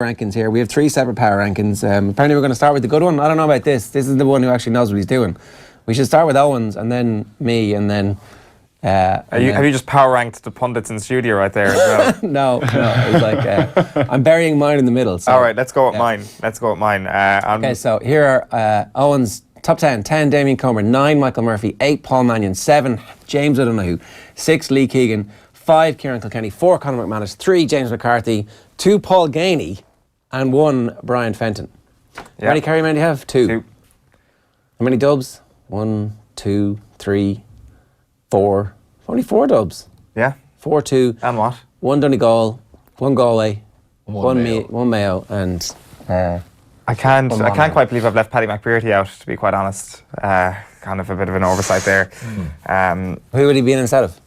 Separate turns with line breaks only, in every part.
rankings here. We have 3 separate power rankings. Apparently we're going to start with the good one. I don't know about this. This is the one who actually knows what he's doing. We should start with Owen's and then me and then...
have you just power ranked the pundits in the studio right there as well?
No. It's like I'm burying mine in the middle. So,
all right, let's go with mine. Okay,
so here are Owen's top 10. 10, Damien Comer. 9, Michael Murphy. 8, Paul Mannion. 7, James I don't know who. 6, Lea Keegan. 5, Kieran Kilkenny. 4, Conor McManus. 3, James McCarthy. 2, Paul Gainey. And 1, Brian Fenton. How many carry men do you have? 2. How many dubs? 1, 2, 3, 4. Only 4 dubs.
Yeah.
4, 2.
And what? 1
Donegal, 1 Galway, 1 Mayo, and
I can't quite believe I've left Paddy McBrearty out, to be quite honest. Kind of a bit of an oversight there.
Who would he be in instead of?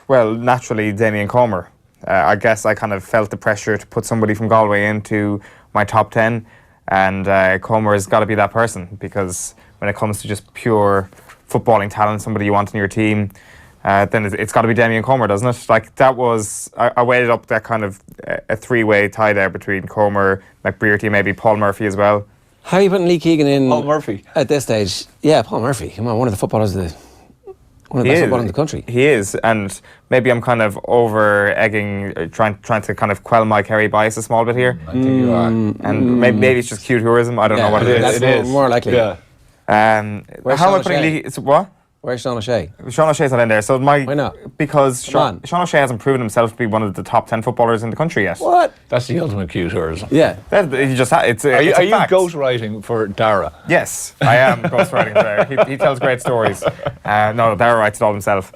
Well, naturally, Damien Comer. I guess I kind of felt the pressure to put somebody from Galway into my top 10, and Comer has got to be that person, because when it comes to just pure footballing talent, somebody you want in your team, then it's got to be Damien Comer, doesn't it? Like, that was... I weighted up that kind of a 3-way tie there between Comer, McBrearty, maybe Paul Murphy as well.
How are you putting Lea Keegan in...
Paul Murphy.
At this stage? Yeah, Paul Murphy. Come on, one of the footballers of the... One of the best footballers in the country.
He is, and maybe I'm kind of over-egging, trying to kind of quell my Kerry bias a small bit here.
I think you are.
And maybe it's just cue tourism. I don't know what it is.
That's more likely.
Yeah.
How am I putting Lea... What?
Where's Sean O'Shea?
Sean O'Shea's not in there. So
why not?
Because Sean O'Shea hasn't proven himself to be one of the top 10 footballers in the country yet.
What?
That's the ultimate cue tourism.
Yeah.
Are you ghostwriting for Dara?
Yes, I am ghostwriting for Dara. He tells great stories. No, Dara writes it all himself.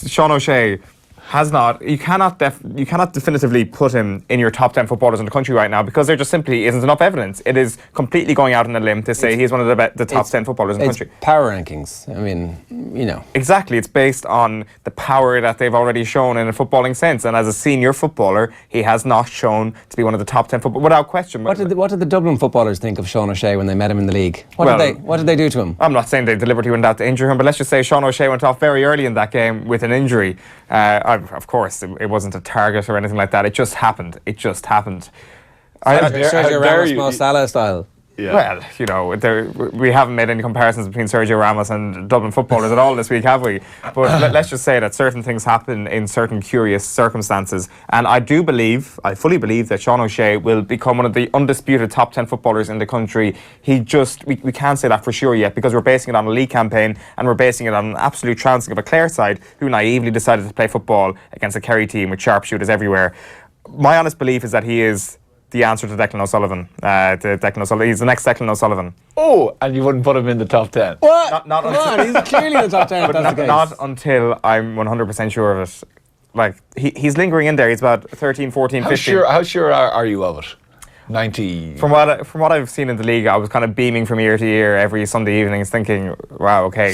Sean O'Shea has not... You cannot definitively put him in your top 10 footballers in the country right now, because there just simply isn't enough evidence. It is completely going out on a limb to say he's one of the top 10 footballers in the country.
Power rankings. I mean, you know.
Exactly. It's based on the power that they've already shown in a footballing sense. And as a senior footballer, he has not shown to be one of the top 10 footballers, without question.
What did the Dublin footballers think of Sean O'Shea when they met him in the league? What did they do to him?
I'm not saying they deliberately went out to injure him, but let's just say Sean O'Shea went off very early in that game with an injury. Of course, it wasn't a target or anything like that. It just happened.
Sergio Ramos, Mo Salah style.
Yeah. Well, you know, we haven't made any comparisons between Sergio Ramos and Dublin footballers at all this week, have we? But let's just say that certain things happen in certain curious circumstances. And I fully believe that Sean O'Shea will become one of the undisputed top 10 footballers in the country. We can't say that for sure yet, because we're basing it on a league campaign, and we're basing it on an absolute trouncing of a Clare side who naively decided to play football against a Kerry team with sharpshooters everywhere. My honest belief is that he is the answer to Declan O'Sullivan. He's the next Declan O'Sullivan.
Oh, and you wouldn't put him in the top 10?
What? Not until... he's clearly in the top 10 if that's the case.
Not until I'm 100% sure of it. Like, he's lingering in there. He's about 13, 14, 15.
How sure are you of it? 90...
From what I've seen in the league, I was kind of beaming from ear to ear every Sunday evenings, thinking, wow, okay,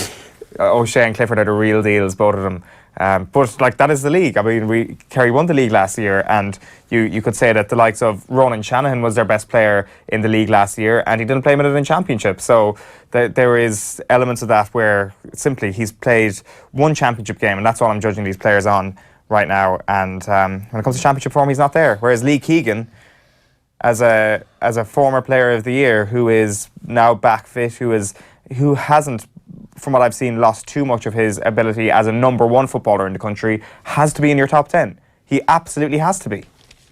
O'Shea and Clifford are the real deals, both of them. But like, that is the league. I mean, Kerry won the league last year, and you could say that the likes of Ronan Shanahan was their best player in the league last year, and he didn't play Minute in Championship. So there is elements of that where simply he's played one championship game, and that's all I'm judging these players on right now. And when it comes to championship form, he's not there. Whereas Lea Keegan, as a former player of the year who is now back fit, who hasn't, from what I've seen, lost too much of his ability as a number 1 footballer in the country, has to be in your top 10. He absolutely has to be.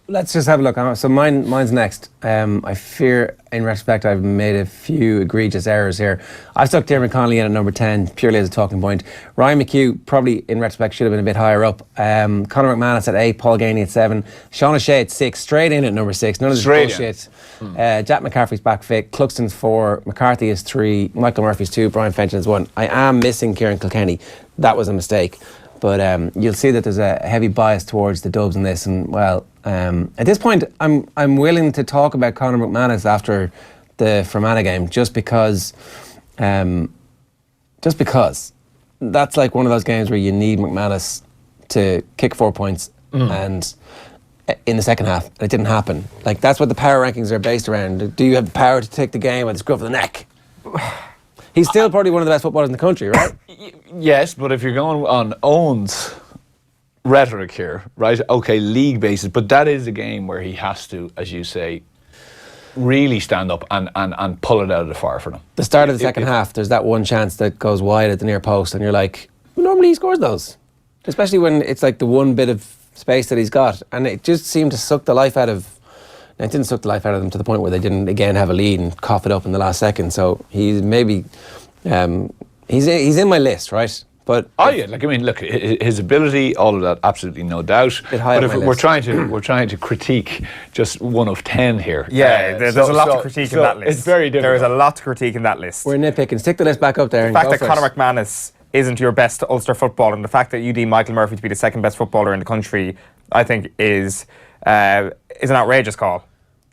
Let's just have a look. So mine's next. I fear, in retrospect, I've made a few egregious errors here. I've stuck Dermot Connolly in at number 10, purely as a talking point. Ryan McHugh, probably, in retrospect, should have been a bit higher up. Conor McManus at 8, Paul Gainey at 7. Sean O'Shea at 6, straight in at number 6. None of this bullshit. Jack McCaffrey's back fit. Cluxton's 4. McCarthy is 3. Michael Murphy's 2. Brian Fenton is 1. I am missing Kieran Kilkenny. That was a mistake. But you'll see that there's a heavy bias towards the Dubs in this. And, well, at this point, I'm willing to talk about Conor McManus after the Fermanagh game, just because that's like one of those games where you need McManus to kick 4 points and in the second half. It didn't happen. Like, that's what the power rankings are based around. Do you have the power to take the game at the scruff of the neck? He's still probably one of the best footballers in the country, right?
Yes, but if you're going on Owen's rhetoric here, right? Okay, league basis, but that is a game where he has to, as you say, really stand up and pull it out of the fire for them.
The start of the second half, there's that one chance that goes wide at the near post, and you're like, well, normally he scores those, especially when it's like the one bit of space that he's got, and it just seemed to suck the life out of. It didn't suck the life out of them to the point where they didn't again have a lead and cough it up in the last second. So he's maybe he's in my list, right? But
yeah, like I mean, look, his ability, all of that, absolutely no doubt. But if we're trying to critique just one of 10 here.
Yeah, there's a lot to critique in that list.
It's very difficult.
There is a lot to critique in that list.
We're nitpicking. Stick the list back up there.
The fact that Conor Mcmanus isn't your best Ulster footballer, and the fact that you deem Michael Murphy to be the second best footballer in the country, I think is an outrageous call.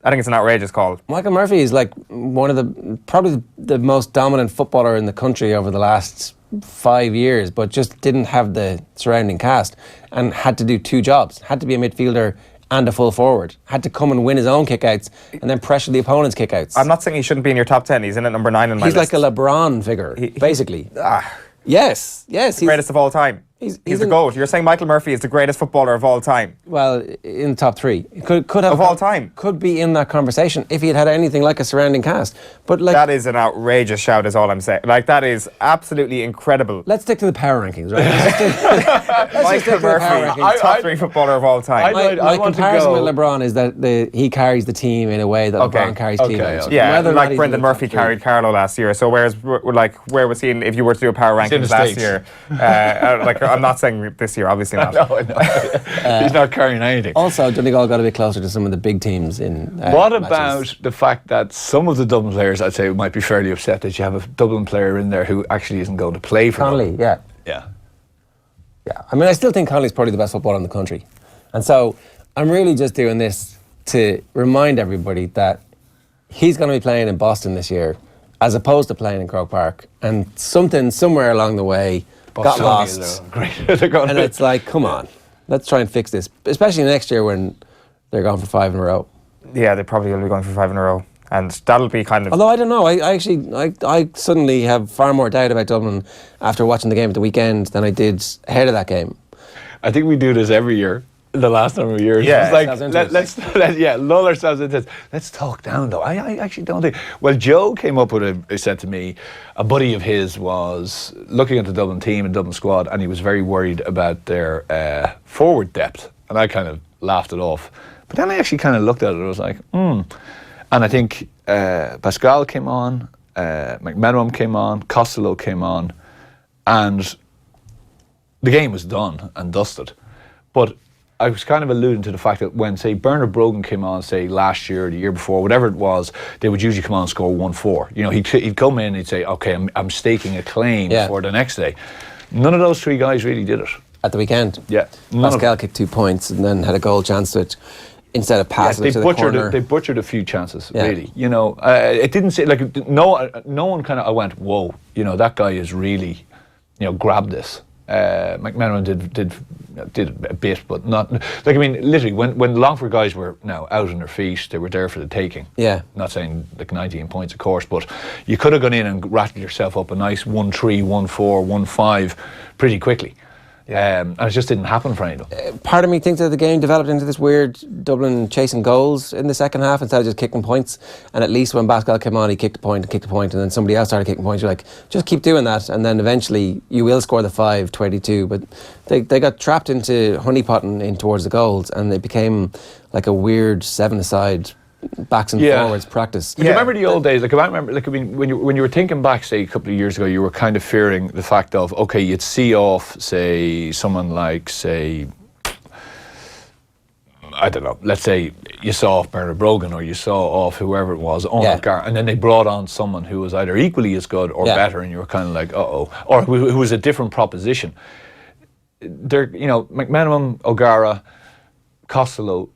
I think it's an outrageous call.
Michael Murphy is like probably the most dominant footballer in the country over the last 5 years, but just didn't have the surrounding cast and had to do two jobs. Had to be a midfielder and a full forward. Had to come and win his own kickouts and then pressure the opponent's kickouts.
I'm not saying he shouldn't be in your top 10. He's in at number 9 in my list.
He's like a LeBron figure, basically. Yes. He's
the greatest of all time. He's the GOAT. You're saying Michael Murphy is the greatest footballer of all time?
Well, in the top 3. Could have
of all time.
Could be in that conversation if he had anything like a surrounding cast. But like,
that is an outrageous shout, is all I'm saying. Like, that is absolutely incredible.
Let's stick to the power rankings, right?
Michael Murphy, top 3 footballer of all time.
My comparison with LeBron is that he carries the team in a way that LeBron carries Cleveland.
Yeah, like Brendan Murphy carried Carlo last year. So where was he if you were to do a power rankings last year? I'm not saying this year, obviously not.
No. He's not carrying anything.
Also, Donegal got a bit closer to some of the big teams in
what about the fact that some of the Dublin players, I'd say, might be fairly upset that you have a Dublin player in there who actually isn't going to play for
Connolly,
Dublin?
Yeah. I mean, I still think Connolly's probably the best footballer in the country. And so I'm really just doing this to remind everybody that he's going to be playing in Boston this year as opposed to playing in Croke Park. And something somewhere along the way got lost. And it's like, come on, let's try and fix this, especially next year when they're going for 5 in a row.
Yeah, they probably will be going for 5 in a row, and that'll be kind of.
Although I don't know, I suddenly have far more doubt about Dublin after watching the game at the weekend than I did ahead of that game.
I think we do this every year. The last number of years,
yeah,
it's like let's lull ourselves into this. Let's talk down though. I actually don't think. Well, Joe came up with he said to me, a buddy of his was looking at the Dublin team and Dublin squad, and he was very worried about their forward depth, and I kind of laughed it off. But then I actually kind of looked at it and I was like, And I think Pascal came on, Mcmanus came on, Costello came on, and the game was done and dusted. But I was kind of alluding to the fact that when, say, Bernard Brogan came on, say, last year or the year before, whatever it was, they would usually come on and score 1-4. You know, he'd come in and he'd say, okay, I'm staking a claim for the next day. None of those 3 guys really did it.
At the weekend?
Yeah.
Pascal kicked 2 points and then had a goal chance to it instead of passing it to the corner.
They butchered a few chances, really. You know, it didn't say, like, no one kind of, I went, whoa, you know, that guy is really, grabbed this. Mcmanus did a bit, but not like, I mean, literally when Longford guys were now out on their feet, they were there for the taking. Yeah. Not saying like 19 points, of course, but you could have gone in and rattled yourself up a nice 1-3, 1-4, 1-5 pretty quickly. And it just didn't happen for anyone.
Part of me thinks that the game developed into this weird Dublin chasing goals in the second half instead of just kicking points. And at least when Pascal came on, he kicked a point, and then somebody else started kicking points. You're like, just keep doing that, and then eventually you will score the 5-22. But they got trapped into honeypotting in towards the goals, and they became like a weird 7-a-side backs and forwards practice.
You remember the old days? Like, I remember, like, I mean, when you were thinking back, say, a couple of years ago, you were kind of fearing the fact of, okay, you'd see off, say, someone like, say, I don't know, let's say you saw off Bernard Brogan or you saw off whoever it was, and then they brought on someone who was either equally as good or better, and you were kind of like, uh-oh, or who was a different proposition. There, Mcmanus, O'Gara, Costello,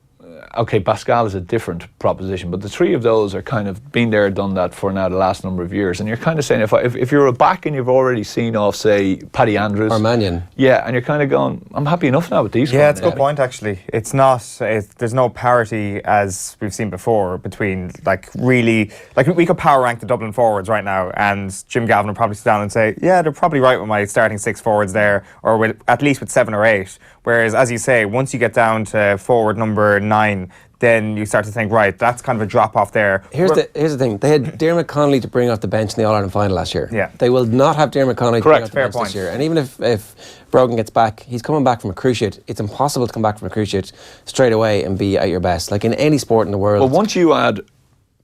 okay, Pascal is a different proposition, but the three of those are kind of been there, done that for now the last number of years. And you're kind of saying, if you're a back and you've already seen off, say, Paddy Andrews.
Or Mannion.
Yeah, and you're kind of going, I'm happy enough now with these.
Yeah, it's a good point, actually. It's not, there's no parity, as we've seen before, between, like, really, like, we could power rank the Dublin forwards right now, and Jim Gavin would probably sit down and say, yeah, they're probably right with my starting 6 forwards there, or with, at least with 7 or 8. Whereas, as you say, once you get down to forward number 9, then you start to think, right, that's kind of a drop off there.
Here's the thing. They had Diarmuid Connolly to bring off the bench in the All-Ireland final last year.
Yeah.
They will not have Diarmuid Connolly to bring off the
Fair
bench
point.
this year. And even if Brogan gets back, he's coming back from a cruciate. It's impossible to come back from a cruciate straight away and be at your best. Like in any sport in the world.
Well, once you add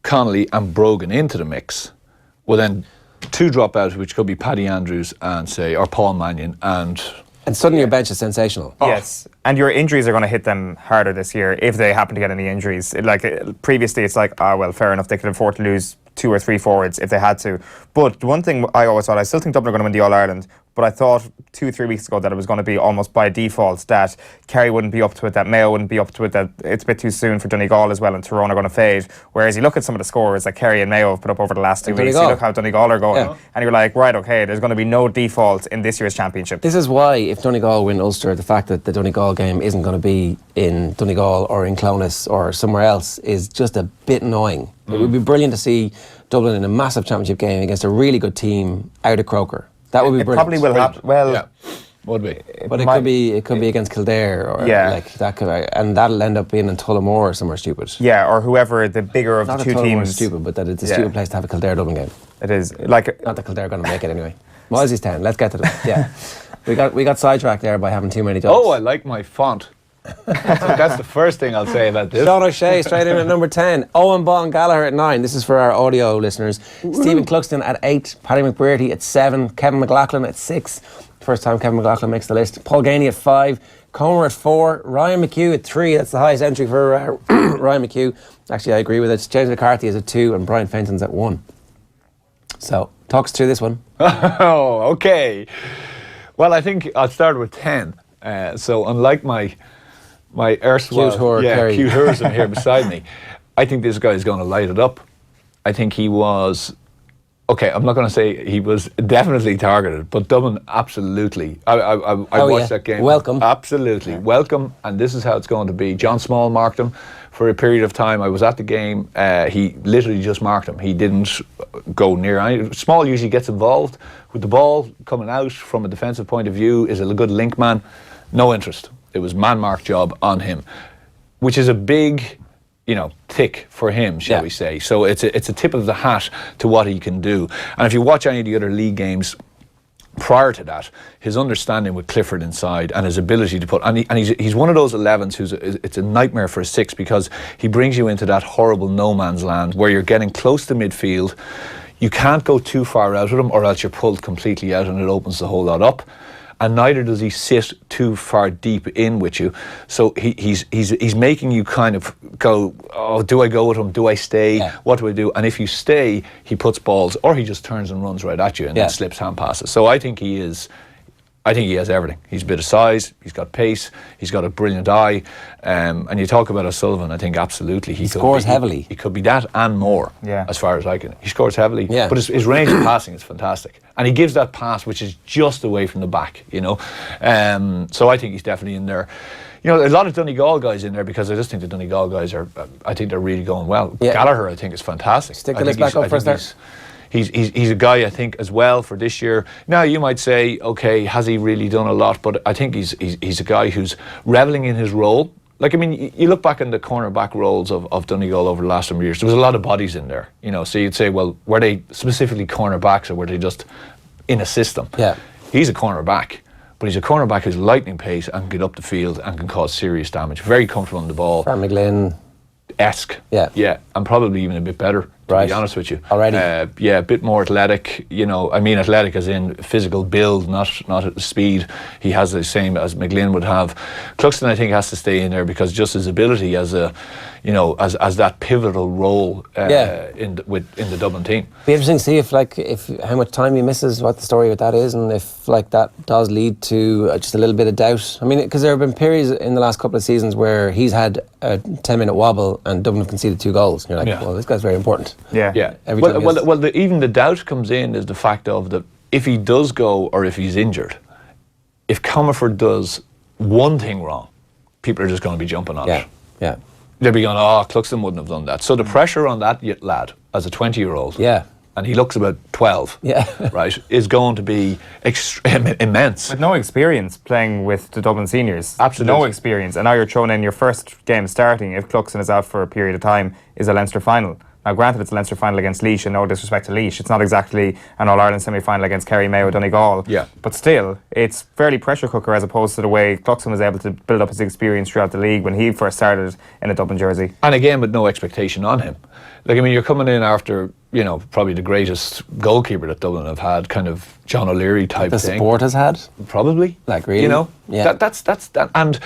Connolly and Brogan into the mix, well then 2 drop out, which could be Paddy Andrews and say, or Paul Mannion, and
suddenly your bench is sensational.
Yes, and your injuries are going to hit them harder this year if they happen to get any injuries. Previously, it's like, well, fair enough, they could afford to lose 2 or 3 forwards if they had to. But one thing I always thought, I still think Dublin are going to win the All-Ireland, but I thought 2 or 3 weeks ago that it was going to be almost by default that Kerry wouldn't be up to it, that Mayo wouldn't be up to it, that it's a bit too soon for Donegal as well, and Tyrone are going to fade. Whereas you look at some of the scores that Kerry and Mayo have put up over the last 2 weeks, you look how Donegal are going, and you're like, right, okay, there's going to be no default in this year's championship.
This is why, if Donegal win Ulster, the fact that the Donegal game isn't going to be in Donegal or in Clones or somewhere else is just a bit annoying. It would be brilliant to see Dublin in a massive championship game against a really good team out of Croker. That would be brilliant.
It probably will happen. Well,
yeah, would be.
But it could be against Kildare or like that could, and that'll end up being in Tullamore or somewhere stupid.
Yeah, or whoever the bigger of
Not
the
that
two
Tullamore
teams.
is stupid, but that it's a stupid place to have a Kildare Dublin game.
It is like
Not that Kildare are going to make it anyway. Moisey's town. Let's get to them. Yeah, we got sidetracked there by having too many dubs.
Oh, I like my font. That's the first thing I'll say about this.
Sean O'Shea straight in at number 10. Owen Bon Gallagher at 9. This is for our audio listeners. Stephen Cluxton at 8. Paddy McBrearty at 7. Kevin Mclaughlin at 6. First time Kevin Mclaughlin makes the list. Paul Ganey at 5. Comer at 4. Ryan McHugh at 3. That's the highest entry for Ryan McHugh. Actually, I agree with it. James McCarthy is at 2 and Brian Fenton's at 1. So, talk us through this one.
Oh, okay. Well, I think I'll start with 10. So, unlike my erstwhile cute Hursum here beside me, I think this guy is going to light it up. I think he was, okay, I'm not going to say he was definitely targeted, but Dublin absolutely. I watched that game.
Welcome.
Absolutely. Welcome, and this is how it's going to be. John Small marked him for a period of time. I was at the game. He literally just marked him. He didn't go near. Small usually gets involved with the ball coming out from a defensive point of view, is a good link man. No interest. It was man-mark job on him, which is a big, tick for him, shall we say. So it's a tip of the hat to what he can do. And if you watch any of the other league games prior to that, his understanding with Clifford inside and his ability to put, and he's one of those 11s it's a nightmare for a 6 because he brings you into that horrible no man's land where you're getting close to midfield. You can't go too far out with him or else you're pulled completely out and it opens the whole lot up. And neither does he sit too far deep in with you. So he's making you kind of go, oh, do I go with him? Do I stay?
Yeah.
What do I do? And if you stay, he puts balls, or he just turns and runs right at you and then slips hand passes. So I think he has everything. He's a bit of size, he's got pace, he's got a brilliant eye. And you talk about O'Sullivan, I think absolutely he
scores heavily.
He could be that and more, as far as I can. He scores heavily, but his range of passing is fantastic. And he gives that pass which is just away from the back, So I think he's definitely in there. A lot of Donegal guys in there because I just think the Donegal guys I think they're really going well.
Yeah.
Gallagher, I think, is fantastic.
Stick the list back up for a start.
He's a guy, I think, as well for this year. Now, you might say, okay, has he really done a lot? But I think he's a guy who's reveling in his role. Like, I mean, you look back in the cornerback roles of Donegal over the last number of years, there was a lot of bodies in there, so you'd say, well, were they specifically cornerbacks or were they just in a system?
Yeah.
He's a cornerback, but he's a cornerback who's lightning pace and can get up the field and can cause serious damage. Very comfortable on the ball.
Fran McGlynn.
Esque.
Yeah.
Yeah, and probably even a bit better to be honest with you.
Already?
Yeah, a bit more athletic. You know, I mean athletic as in physical build, not speed. He has the same as Mclaughlin would have. Cluxton, I think, has to stay in there because just his ability as a, you know, as that pivotal role in the Dublin team.
Be interesting to see if how much time he misses, what the story with that is, and if that does lead to just a little bit of doubt. I mean, because there have been periods in the last couple of seasons where he's had a 10-minute wobble and Dublin have conceded 2 goals. And you're like, well, this guy's very important.
Yeah.
Even the doubt comes in is the fact of that if he does go or if he's injured, if Comerford does one thing wrong, people are just going to be jumping on it.
Yeah.
They'll be going, Cluxton wouldn't have done that. So the pressure on that lad as a 20-year-old, and he looks about 12, right, is going to be immense.
With no experience playing with the Dublin seniors.
Absolutely.
No experience. And now you're thrown in your first game starting, if Cluxton is out for a period of time, is a Leinster final. Now, granted, it's a Leinster final against Laois, and no disrespect to Laois. It's not exactly an All-Ireland semi-final against Kerry, Mayo, Donegal.
Yeah.
But still, it's fairly pressure cooker as opposed to the way Cluxton was able to build up his experience throughout the league when he first started in a Dublin jersey.
And again, with no expectation on him. Like, I mean, you're coming in after, you know, probably the greatest goalkeeper that Dublin have had, kind of John O'Leary type
the
thing.
The sport has had?
Probably.
Like, really?
You know?
Yeah.
That's that. And,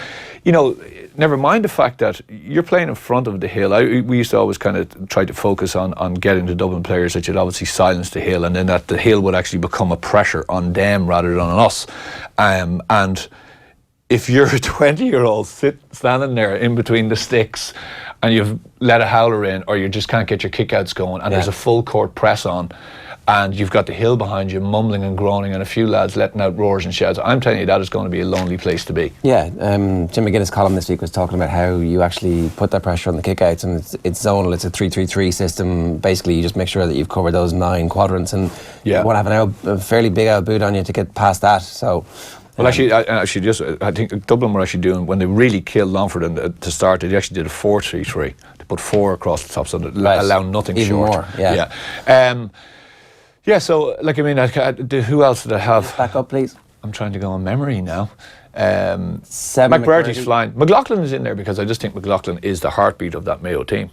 you know, never mind the fact that you're playing in front of the hill. We used to always kind of try to focus on getting the Dublin players that you'd obviously silence the hill, and then that the hill would actually become a pressure on them rather than on us. And if you're a 20-year-old standing there in between the sticks and you've let a howler in, or you just can't get your kickouts going, and there's a full court press on, and you've got the hill behind you mumbling and groaning and a few lads letting out roars and shouts, I'm telling you, that is going to be a lonely place to be.
Yeah, Jim McGuinness' column this week was talking about how you actually put that pressure on the kickouts, and it's zonal, it's a 3-3-3 system. Basically, you just make sure that you've covered those 9 quadrants, and you want to have a fairly big out boot on you to get past that. So.
Well, I think Dublin were actually doing, when they really killed Longford to start, they actually did a 4-3-3. They put 4 across the top, so they allow nothing
even
short.
More,
So, like, I mean, who else did I have?
Back up, please.
I'm trying to go on memory now.
Seven
McBurty's flying. Mclaughlin is in there because I just think Mclaughlin is the heartbeat of that Mayo team.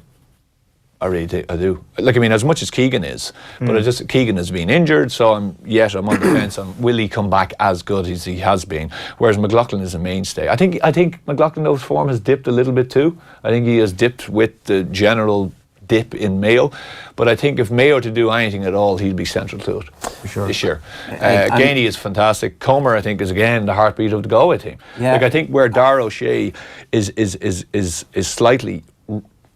I really do. Like, I mean, as much as Keegan is, but Keegan has been injured, so I'm on the fence on will he come back as good as he has been, whereas Mclaughlin is a mainstay. I think Mclaughlin's form has dipped a little bit too. I think he has dipped with the general dip in Mayo, but I think if Mayo to do anything at all, he'd be central to it for sure this year. Gainey is fantastic. Comer, I think, is again the heartbeat of the Galway team. Like, I think where Dara O'Shea is slightly,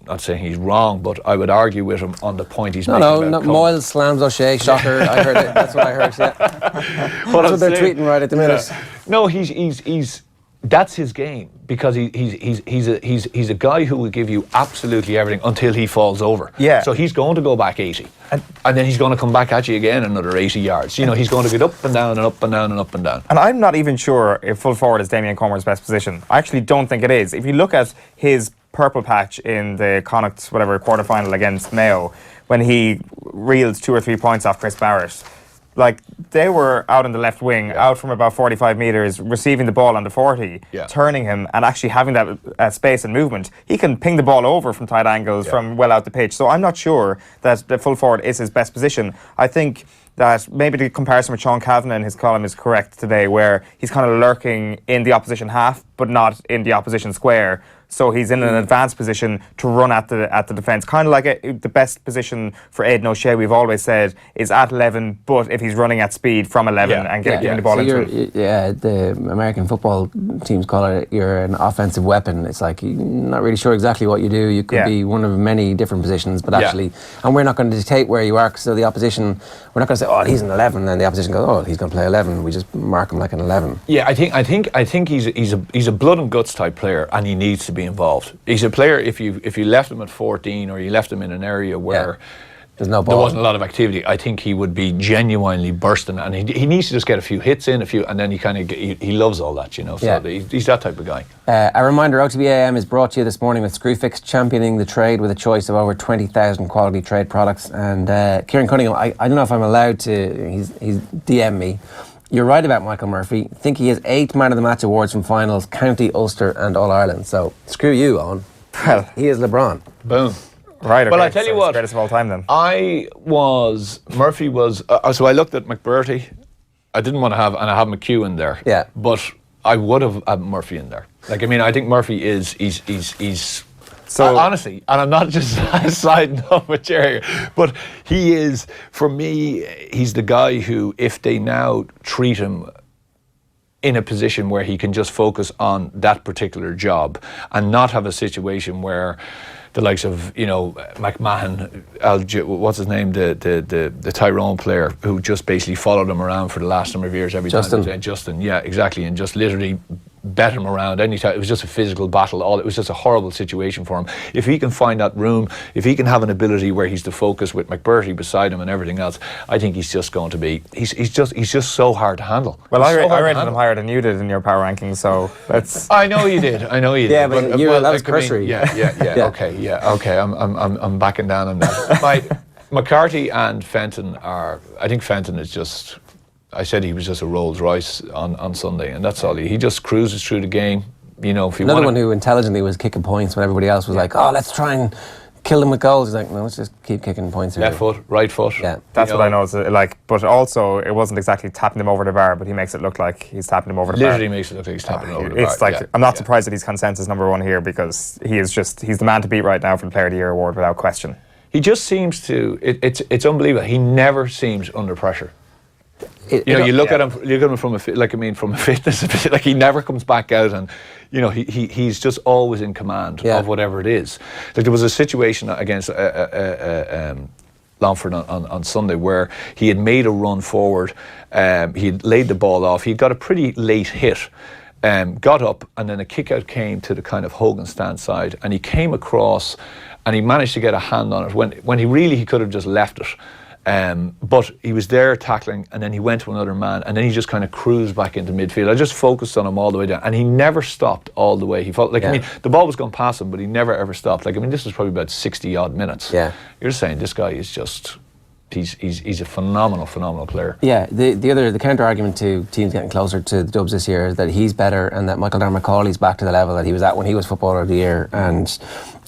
not saying he's wrong, but I would argue with him on the point he's making about Comer.
Moyle slams O'Shea, shocker. I heard it. That's what I heard. Yeah. That's what they're tweeting right at the minute.
No, he's that's his game, because he's a guy who will give you absolutely everything until he falls over. So he's going to go back 80, and then he's going to come back at you again another 80 yards. You know, he's going to get up and down and up and down and up and down.
And I'm not even sure if full forward is Damien Comer's best position. I actually don't think it is. If you look at his purple patch in the Connacht quarter-final against Mayo, when he reeled 2 or 3 points off Chris Barrett, like, they were out on the left wing, out from about 45 metres, receiving the ball on the 40, turning him, and actually having that space and movement. He can ping the ball over from tight angles from well out the pitch. So I'm not sure that the full forward is his best position. I think that maybe the comparison with Sean Kavanagh in his column is correct today, where he's kind of lurking in the opposition half, but not in the opposition square. So he's in an advanced position to run at the defence. Kind of like the best position for Aidan O'Shea, we've always said, is at 11, but if he's running at speed from 11 and giving the ball into it.
The American football teams call it, you're an offensive weapon. It's like, you're not really sure exactly what you do. You could be one of many different positions, but actually, and we're not going to dictate where you are, so the opposition, we're not going to say, oh, he's an 11, and the opposition goes, oh, he's going to play 11. We just mark him like an 11.
Yeah, I think he's a blood and guts type player, and he needs to be involved. He's a player, if you left him at 14, or you left him in an area where
there's no ball,
there wasn't a lot of activity, I think he would be genuinely bursting, and he needs to just get a few hits in, and then he loves all that, you know. So he's that type of guy. A reminder,
OTB AM is brought to you this morning with Screwfix, championing the trade with a choice of over 20,000 quality trade products. And Kieran Cunningham, I don't know if I'm allowed to, he's DM me. You're right about Michael Murphy. I think he has 8 Man of the Match awards from finals, County, Ulster and All-Ireland. So, screw you, Owen.
Well,
he is LeBron.
Boom.
Right, okay.
Well, I tell you
so
what,
it's greatest of all time then.
Murphy was, so I looked at McBurty. I didn't want to have, and I have McHugh in there.
Yeah.
But I would have had Murphy in there. Like, I mean, I think Murphy he's
So
honestly, and I'm not just siding up with Jerry, but he is, for me, he's the guy who, if they now treat him in a position where he can just focus on that particular job and not have a situation where the likes of, Mcmahon, what's his name, the Tyrone player who just basically followed him around for the last number of years every
Justin.
time. Justin, yeah, exactly, and just literally bet him around anytime. It was just a physical battle. It was just a horrible situation for him. If he can find that room, if he can have an ability where he's the focus with McBurty beside him and everything else, I think he's just going to be. He's just so hard to handle.
Well, I rated him higher than you did in your power rankings, so that's.
I know you did.
Yeah, but that was cursory.
Yeah. Okay. I'm backing down on that. McCarthy and Fenton are. I think Fenton is just. I said he was just a Rolls Royce on Sunday, and that's all. He just cruises through the game. If you
Another one who intelligently was kicking points when everybody else was like, "Oh, let's try and kill them with goals." He's like, "No, let's just keep kicking points."
Left foot, right foot.
Yeah,
That's what I know. But also, it wasn't exactly tapping him over the bar, but he makes it look like he's tapping him over the bar.
Literally makes it look like he's tapping him over the bar.
It's like I'm not surprised that he's consensus number one here because he's the man to beat right now for the Player of the Year award without question.
He just seems to. It's unbelievable. He never seems under pressure. You look at him from a fitness, like he never comes back out, and he's just always in command of whatever it is. Like there was a situation against Longford on Sunday where he had made a run forward, he had laid the ball off, he'd got a pretty late hit, got up, and then a kick out came to the kind of Hogan stand side, and he came across, and he managed to get a hand on it when he could have just left it. But he was there tackling, and then he went to another man, and then he just kind of cruised back into midfield. I just focused on him all the way down, and he never stopped all the way. He felt like, I mean, the ball was going past him, but he never ever stopped. Like, I mean, this was probably about 60 odd minutes.
Yeah.
You're saying this guy is just, he's a phenomenal player.
Yeah, the counter argument to teams getting closer to the Dubs this year is that he's better and that Michael Darmacauli's back to the level that he was at when he was Footballer of the Year, and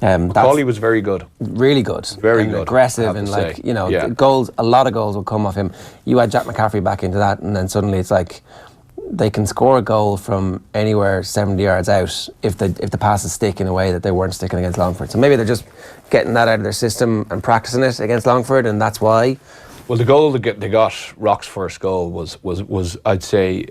Macaulay was very good.
Really good.
Very good.
Aggressive, and goals, a lot of goals will come off him. You add Jack McCaffrey back into that, and then suddenly it's like they can score a goal from anywhere 70 yards out if the passes stick in a way that they weren't sticking against Longford. So maybe they're just getting that out of their system and practicing it against Longford, and that's why.
Well, the goal they got, Rock's first goal, was I'd say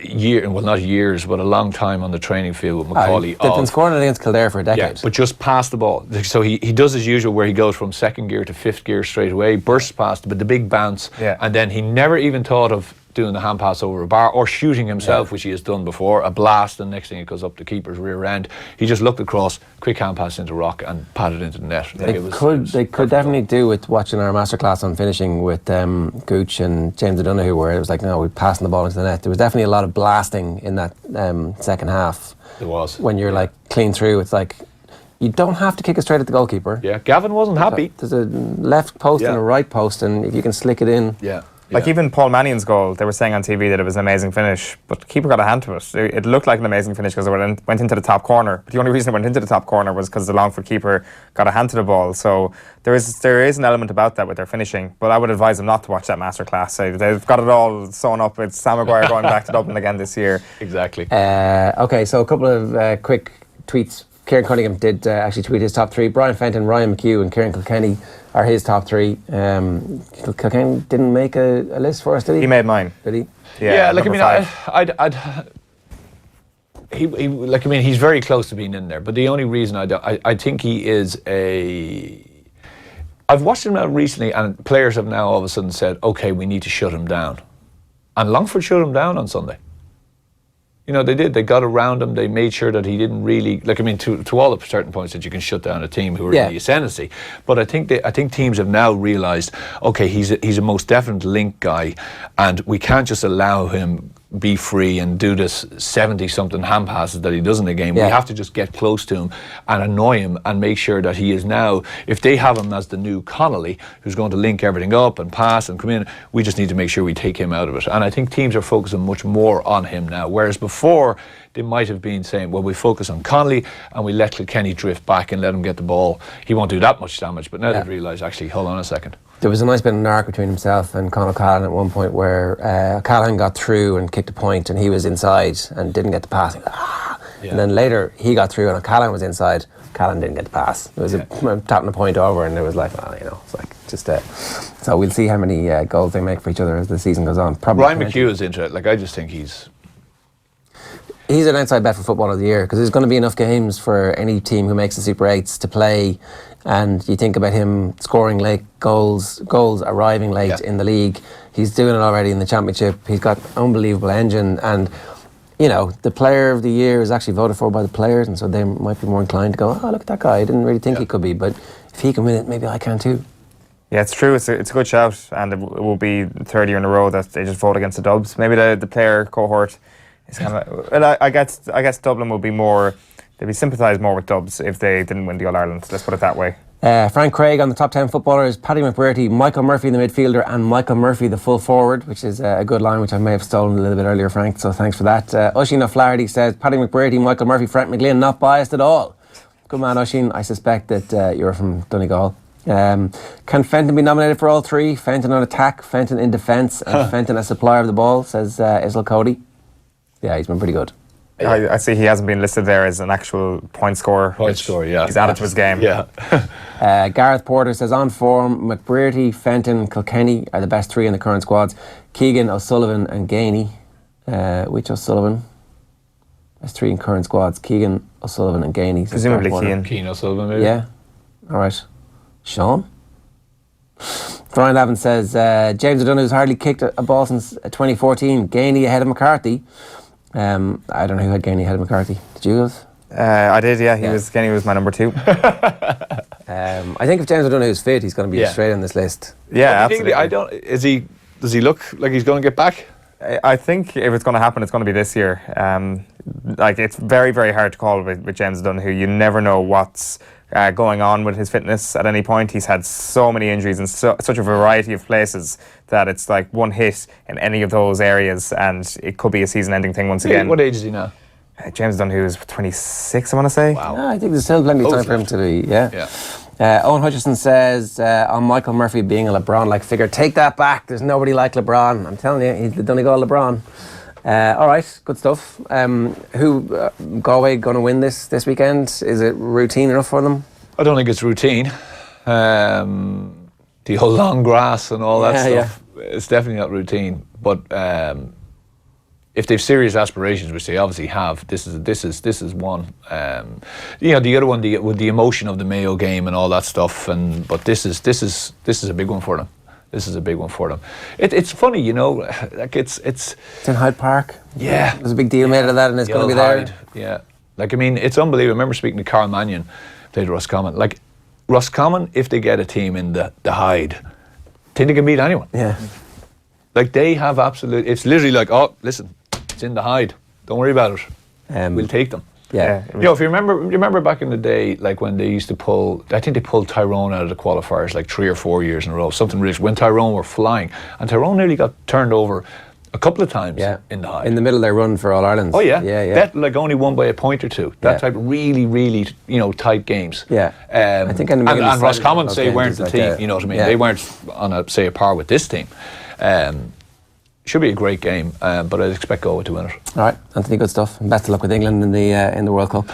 not years, but a long time on the training field with Macaulay.
They've been scoring it against Kildare for a decade.
Yeah, but just past the ball. So he does his usual where he goes from second gear to fifth gear straight away, bursts past it, but the big bounce, and then he never even thought of doing the hand pass over a bar or shooting himself, which he has done before, a blast, and next thing it goes up the keeper's rear end. He just looked across, quick hand pass into Rock and patted into the net.
They could definitely do with watching our masterclass on finishing with Gooch and James O'Donoghue, where it was like, no, we're passing the ball into the net. There was definitely a lot of blasting in that second half.
There was.
When you're like clean through, it's like you don't have to kick it straight at the goalkeeper.
Yeah, Gavin wasn't happy.
There's a left post and a right post, and if you can slick it in.
Yeah.
Like even Paul Mannion's goal, they were saying on TV that it was an amazing finish, but the keeper got a hand to it. It looked like an amazing finish because it went into the top corner. But the only reason it went into the top corner was because the Longford keeper got a hand to the ball. So there is an element about that with their finishing. But I would advise them not to watch that masterclass. They've got it all sewn up with Sam Maguire going back to Dublin again this year.
Exactly.
Okay, so a couple of quick tweets. Kieran Cunningham did actually tweet his top three. Brian Fenton, Ryan McHugh and Kieran Kilkenny are his top three. Kilkenny didn't make a list for us, did he?
He made mine.
Did he?
Yeah, like I mean, he's very close to being in there. But the only reason I think he is I've watched him now recently, and players have now all of a sudden said, okay, we need to shut him down. And Longford shut him down on Sunday. You know, they did. They got around him. They made sure that he didn't really, to all the certain points that you can shut down a team who are in the ascendancy. But I think teams have now realised, okay, he's a most definite link guy, and we can't just allow him be free and do this 70-something hand passes that he does in the game. We have to just get close to him and annoy him and make sure that he is now, if they have him as the new Connolly, who's going to link everything up and pass and come in, we just need to make sure we take him out of it. And I think teams are focusing much more on him now, whereas before they might have been saying, well, we focus on Connolly and we let Kilkenny drift back and let him get the ball. He won't do that much damage. But now they've realised, actually, hold on a second.
There was a nice bit of an arc between himself and Conor O'Callaghan at one point where O'Callaghan got through and kicked a point and he was inside and didn't get the pass. And then later he got through and O'Callaghan was inside. O'Callaghan didn't get the pass. It was tapping a point over and it was like, it's like just so we'll see how many goals they make for each other as the season goes on. Probably
Ryan McHugh is into it. Like, I just think he's
an outside bet for Footballer of the Year because there's going to be enough games for any team who makes the Super 8s to play, and you think about him scoring late goals arriving late in the league. He's doing it already in the Championship. He's got unbelievable engine, and the Player of the Year is actually voted for by the players, and so they might be more inclined to go, oh, look at that guy, I didn't really think he could be, but if he can win it, maybe I can too.
Yeah, it's true. It's a good shout, and it will be the third year in a row that they just vote against the Dubs. Maybe the player cohort is kind of. Well, I guess Dublin will be more. They'd be sympathised more with Dubs if they didn't win the All Ireland. Let's put it that way.
Frank Craig on the top 10 footballers, Paddy McBrearty, Michael Murphy the midfielder, and Michael Murphy the full forward, which is a good line, which I may have stolen a little bit earlier, Frank, so thanks for that. Oisin O'Flaherty says, Paddy McBrearty, Michael Murphy, Frank McLean, not biased at all. Good man, Oisin. I suspect that you're from Donegal. Can Fenton be nominated for all three? Fenton on attack, Fenton in defence, and Fenton as supplier of the ball, says Isla Cody. Yeah, he's been pretty good.
I see he hasn't been listed there as an actual point scorer.
Yeah.
He's added to his game.
Yeah.
Gareth Porter says, on form, McBrearty, Fenton, Kilkenny are the best three in the current squads. Keegan, O'Sullivan and Gainey. Which O'Sullivan? Best three in current squads. Keegan, O'Sullivan and Gainey.
Presumably Keane.
Keane O'Sullivan, maybe.
Yeah. All right. Sean? Brian Evans says, James O'Donoghue's hardly kicked a ball since 2014. Gainey ahead of McCarthy. I don't know who had Gainey ahead of McCarthy. Did you guys?
I did, yeah. Gainey was my number 2.
I think if James O'Donoghue's fit, he's going to be straight on this list.
Yeah, absolutely.
Does he look like he's going to get back?
I think if it's going to happen, it's going to be this year. It's very, very hard to call with James O'Donoghue. You never know what's going on with his fitness at any point. He's had so many injuries in such a variety of places that it's like one hit in any of those areas and it could be a season-ending thing once again.
What age is he now?
James O'Donoghue is 26, I want to say.
Wow.
Yeah, I think there's still plenty of time for him to be, Owen Hutchison says, on Michael Murphy being a LeBron-like figure, take that back, there's nobody like LeBron. I'm telling you, he's the Donegal LeBron. All right, good stuff. Who Galway going to win this weekend? Is it routine enough for them?
I don't think it's routine. The whole long grass and all that stuff, it's definitely not routine. But if they've serious aspirations, which they obviously have, this is one. The other one, with the emotion of the Mayo game and all that stuff. But this is a big one for them. This is a big one for them. It's funny, like it's
in Hyde Park.
Yeah,
there's a big deal made of that, and it's going to be there.
Yeah, it's unbelievable. I remember speaking to Carl Mannion, played Roscommon. Like Roscommon, if they get a team in the Hyde, I think they can beat anyone.
Yeah,
like they have absolute. It's literally like, oh, listen, it's in the Hyde. Don't worry about it. We'll take them.
Yeah.
If you remember back in the day, like when they used to pull, I think they pulled Tyrone out of the qualifiers like 3 or 4 years in a row, something rich, when Tyrone were flying. And Tyrone nearly got turned over a couple of times in the Hyde.
In the middle of their run for All Ireland.
Oh, yeah.
Yeah.
That like only won by a point or two. That type of really, really, tight games.
Yeah.
I think and Roscommon, say, weren't the team, you know what I mean?
Yeah.
They weren't on a par with this team. Should be a great game, but I'd expect Galway to win it.
All right, Anthony, good stuff. Best of luck with England in the World Cup.